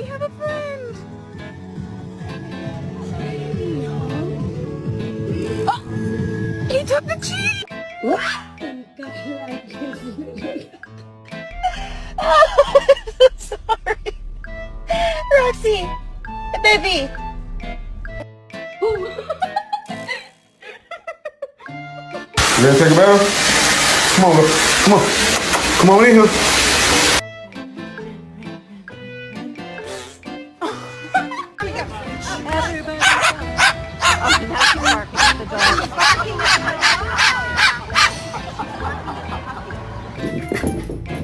have a friend. Oh, he took the cheek. What? Oh, I'm so sorry. Roxy, baby. You ready to take a bath? Come on, look. Come on. Come on in here. Everybody. Oh, now she's barking at the dog. Barking at the dog.